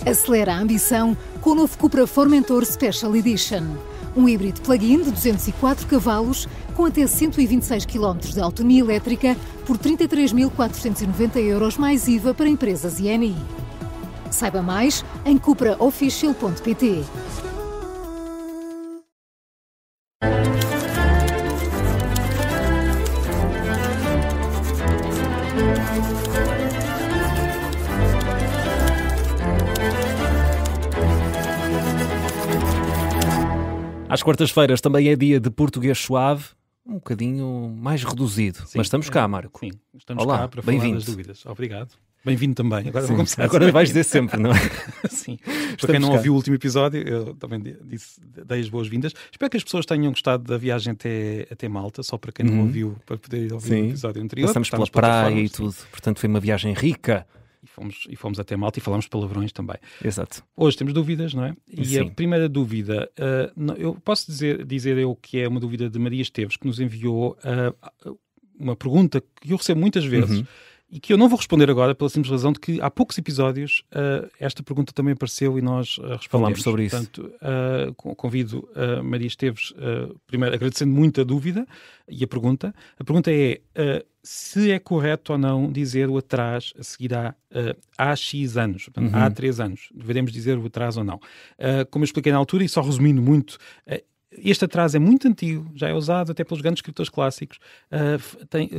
Acelera a ambição com o novo Cupra Formentor Special Edition. Um híbrido plug-in de 204 cavalos com até 126 km de autonomia elétrica por 33.490 € mais IVA para empresas INI. Saiba mais em cupraofficial.pt. Às quartas-feiras também é dia de português suave, um bocadinho mais reduzido. Sim, mas estamos cá, Marco. Sim, estamos cá para falar das dúvidas. Obrigado. Bem-vindo também. Agora vou começar. Agora vais dizer sempre, não é? Sim. Para quem não ouviu o último episódio, eu também dei as boas-vindas. Espero que as pessoas tenham gostado da viagem até Malta, só para quem não ouviu, para poder ouvir o episódio anterior. Passamos pela praia e tudo. Portanto, foi uma viagem rica. E fomos até Malta e falámos de palavrões também. Exato. Hoje temos dúvidas, não é? E Sim. a primeira dúvida, eu posso dizer eu que é uma dúvida de Maria Esteves, que nos enviou uma pergunta que eu recebo muitas vezes e que eu não vou responder agora pela simples razão de que há poucos episódios esta pergunta também apareceu e nós respondemos. Falámos sobre isso. Portanto, convido a Maria Esteves, primeiro agradecendo muito a dúvida e a pergunta. A pergunta é se é correto ou não dizer o atrás a seguir há X anos, portanto, há 3 anos. Devemos dizer o atrás ou não. Como eu expliquei na altura, e só resumindo muito, este atraso é muito antigo, já é usado até pelos grandes escritores clássicos,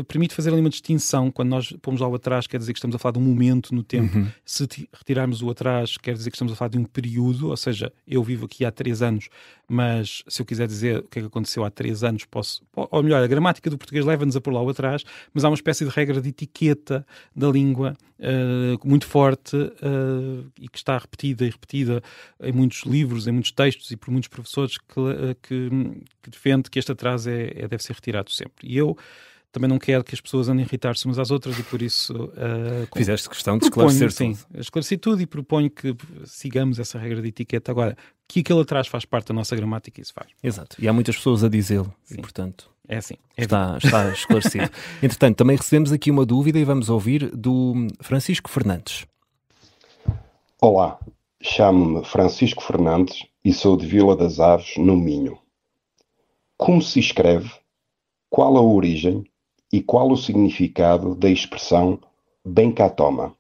permite fazer ali uma distinção. Quando nós pomos lá o atrás, quer dizer que estamos a falar de um momento no tempo. Se retirarmos o atrás, quer dizer que estamos a falar de um período, ou seja, eu vivo aqui há 3 anos, mas se eu quiser dizer o que é que aconteceu há 3 anos, posso, ou melhor, a gramática do português leva-nos a pôr lá o atrás, mas há uma espécie de regra de etiqueta da língua muito forte e que está repetida e repetida em muitos livros, em muitos textos e por muitos professores que defende que este atraso deve ser retirado sempre. E eu também não quero que as pessoas andem a irritar-se umas às outras e por isso... Fizeste questão de esclarecer tudo. Sim, esclareci tudo e proponho que sigamos essa regra de etiqueta. Agora, que aquele atrás faz parte da nossa gramática, isso faz. Exato. E há muitas pessoas a dizê-lo. E, portanto... É assim. Está esclarecido. Entretanto, também recebemos aqui uma dúvida e vamos ouvir do Francisco Fernandes. Olá, chamo-me Francisco Fernandes e sou de Vila das Aves, no Minho. Como se escreve, qual a origem e qual o significado da expressão bem cá toma?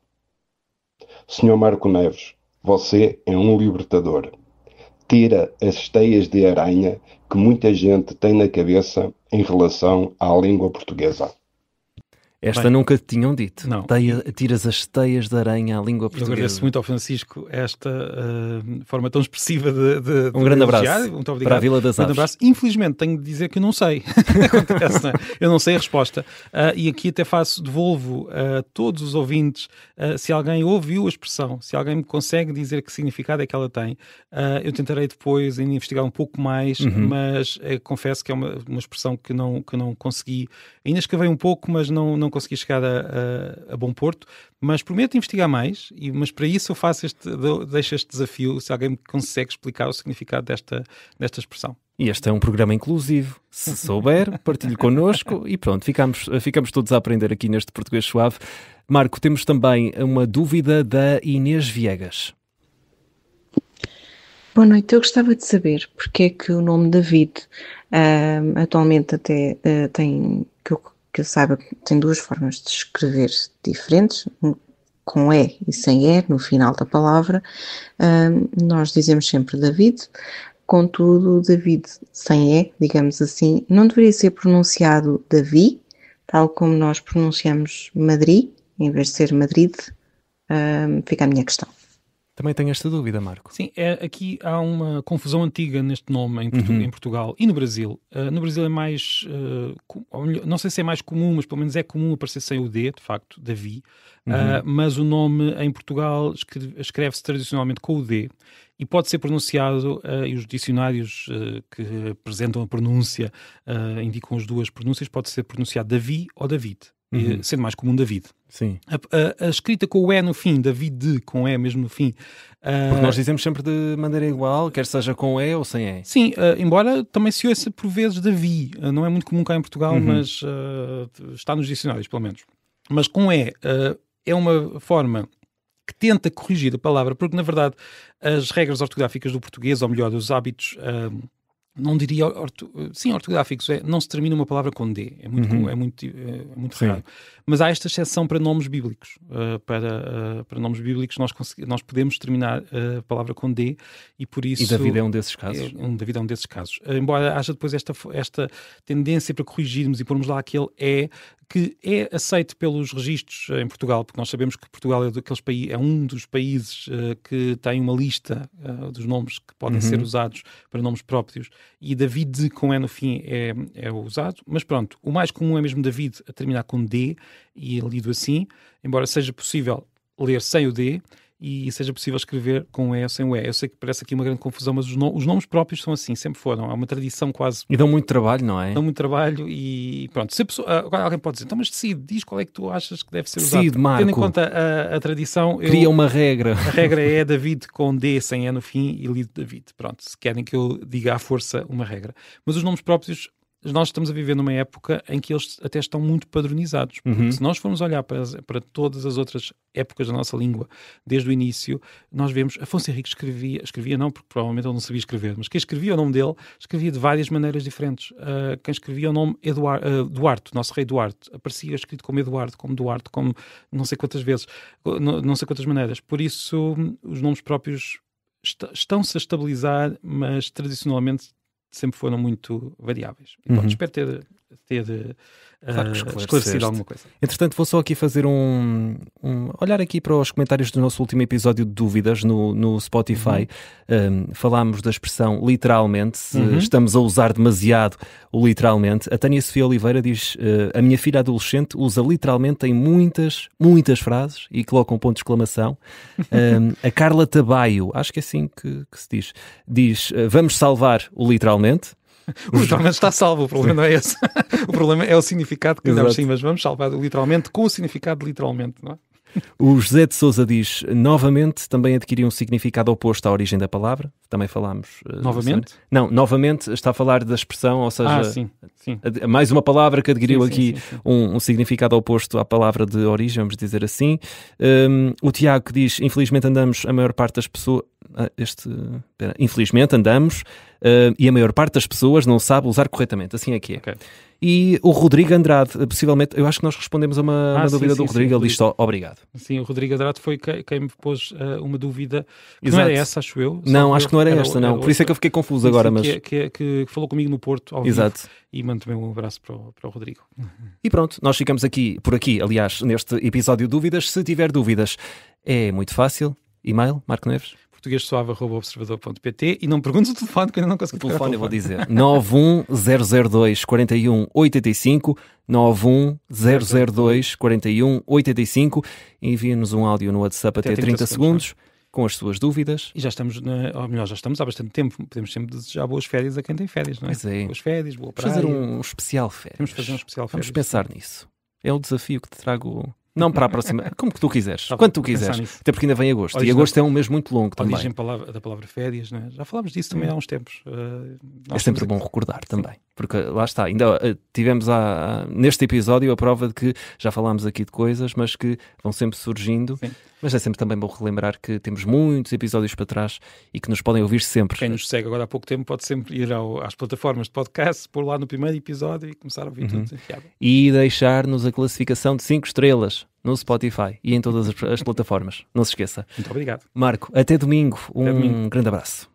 Senhor Marco Neves, você é um libertador. Tira as teias de aranha que muita gente tem na cabeça em relação à língua portuguesa. Esta nunca te tinham dito. Não. Tiras as teias de aranha à língua portuguesa. Eu agradeço muito ao Francisco esta forma tão expressiva de um grande abraço. Muito obrigado. Para a Vila das Aves. Abraço. Infelizmente tenho de dizer que eu não sei. Acontece, não é? Eu não sei a resposta. E aqui até devolvo a todos os ouvintes, se alguém ouviu a expressão, se alguém me consegue dizer que significado é que ela tem, eu tentarei depois ainda investigar um pouco mais, mas confesso que é uma expressão que não consegui. Ainda escavei um pouco, mas não consegui chegar a bom porto, mas prometo investigar mais, mas para isso eu deixo este desafio, se alguém me consegue explicar o significado desta expressão. E este é um programa inclusivo. Se souber, partilhe connosco e pronto, ficamos todos a aprender aqui neste Português Suave. Marco, temos também uma dúvida da Inês Viegas. Boa noite, eu gostava de saber porque é que o nome David atualmente até tem... que eu saiba, tem 2 formas de escrever diferentes, com E e sem E no final da palavra. Nós dizemos sempre David, contudo, David sem E, digamos assim, não deveria ser pronunciado Davi, tal como nós pronunciamos Madrid, em vez de ser Madrid. Fica a minha questão. Também tenho esta dúvida, Marco. Sim, aqui há uma confusão antiga neste nome em Portugal e no Brasil. No Brasil é mais, não sei se é mais comum, mas pelo menos é comum aparecer sem o D, de facto, Davi. Mas o nome em Portugal escreve-se tradicionalmente com o D e pode ser pronunciado, e os dicionários que apresentam a pronúncia indicam as 2 pronúncias, pode ser pronunciado Davi ou David. Sendo mais comum David. Sim. A escrita com o E no fim, David com E mesmo no fim. Porque nós dizemos sempre de maneira igual, quer seja com E ou sem E. Sim, embora também se ouça por vezes Davi. Não é muito comum cá em Portugal, mas está nos dicionários, pelo menos. Mas com E é uma forma que tenta corrigir a palavra, porque na verdade as regras ortográficas do português, ou melhor, os hábitos, não diria ortográficos, não se termina uma palavra com D, é muito raro. Mas há esta exceção para nomes bíblicos. Para nomes bíblicos nós podemos terminar a palavra com D, e por isso... E David é um desses casos? David é um desses casos. Embora haja depois esta tendência para corrigirmos e pormos lá aquele que é aceito pelos registros em Portugal, porque nós sabemos que Portugal é um dos países que tem uma lista dos nomes que podem ser usados para nomes próprios, e David com E no fim é usado, mas pronto, o mais comum é mesmo David a terminar com D e lido assim, embora seja possível ler sem o D e seja possível escrever com E ou sem o E. Eu sei que parece aqui uma grande confusão, mas os nomes próprios são assim, sempre foram. É uma tradição quase... E dão muito trabalho, não é? Dão muito trabalho e pronto. Se a pessoa, agora alguém pode dizer, então mas decide, diz qual é que tu achas que deve ser usado. Decide, Marco. Tendo em conta a tradição... Cria uma regra. A regra é David com D sem E no fim e lido David. Pronto, se querem que eu diga à força uma regra. Mas os nomes próprios... Nós estamos a viver numa época em que eles até estão muito padronizados. Porque se nós formos olhar para todas as outras épocas da nossa língua, desde o início, nós vemos Afonso Henriques escrevia não, porque provavelmente ele não sabia escrever, mas quem escrevia o nome dele, escrevia de várias maneiras diferentes. Quem escrevia o nome Duarte, nosso rei Duarte, aparecia escrito como Eduardo, como Duarte, como não sei quantas vezes, não sei quantas maneiras. Por isso, os nomes próprios estão-se a estabilizar, mas tradicionalmente sempre foram muito variáveis. E, pronto, espero ter esclarecido alguma coisa. Entretanto, vou só aqui fazer olhar aqui para os comentários do nosso último episódio de dúvidas no Spotify. Falámos da expressão literalmente, se estamos a usar demasiado o literalmente. A Tânia Sofia Oliveira diz, a minha filha adolescente usa literalmente em muitas frases e coloca um ponto de exclamação. A Carla Tabaio, acho que é assim que se diz, vamos salvar o literalmente. O literalmente está salvo, o problema não é esse. O problema é o significado que damos, sim, mas vamos salvar literalmente com o significado de literalmente, não é? O José de Sousa diz, novamente, também adquiriu um significado oposto à origem da palavra. Também falámos... Novamente? Não, novamente está a falar da expressão, ou seja, sim. Mais uma palavra que adquiriu aqui um significado oposto à palavra de origem, vamos dizer assim. O Tiago que diz, infelizmente andamos, a maior parte das pessoas... infelizmente andamos e a maior parte das pessoas não sabe usar corretamente, assim é que é. Okay. E o Rodrigo Andrade, possivelmente, eu acho que nós respondemos a uma dúvida do Rodrigo, ele diz só obrigado. Sim, o Rodrigo Andrade foi quem me pôs uma dúvida, que não era essa, acho eu. Não, acho que não era esta, não. Por isso é que eu fiquei confuso agora. Mas... Que falou comigo no Porto, ao vivo, e mando também um abraço para o Rodrigo. E pronto, nós ficamos por aqui, aliás, neste episódio de dúvidas. Se tiver dúvidas, é muito fácil. E-mail, Marco Neves? portuguessuave@observador.pt, e não me perguntes o telefone, que eu ainda não consegui. O telefone eu vou dizer 91002 41 85, 91002 41 85. Envia-nos um áudio no WhatsApp até 30 segundos com as suas dúvidas. E já estamos, ou melhor, já estamos há bastante tempo. Podemos sempre desejar boas férias a quem tem férias, não é? Pois é. Boas férias, boa praia. Fazer um especial férias. Vamos fazer um especial férias. Vamos pensar nisso. É o desafio que te trago... Não para a próxima, como que tu quiseres, quando tu quiseres, até porque ainda vem agosto, e agosto é um mês muito longo também. A origem da palavra férias, não é? Já falámos disso também há uns tempos. É sempre bom recordar também, porque lá está, ainda tivemos neste episódio a prova de que já falámos aqui de coisas, mas que vão sempre surgindo. Sim. Mas é sempre também bom relembrar que temos muitos episódios para trás e que nos podem ouvir sempre. Quem nos segue agora há pouco tempo pode sempre ir às plataformas de podcast, pôr lá no primeiro episódio e começar a ouvir tudo desafiado. E deixar-nos a classificação de 5 estrelas no Spotify e em todas as plataformas. Não se esqueça. Muito obrigado. Marco, até domingo. Um grande abraço.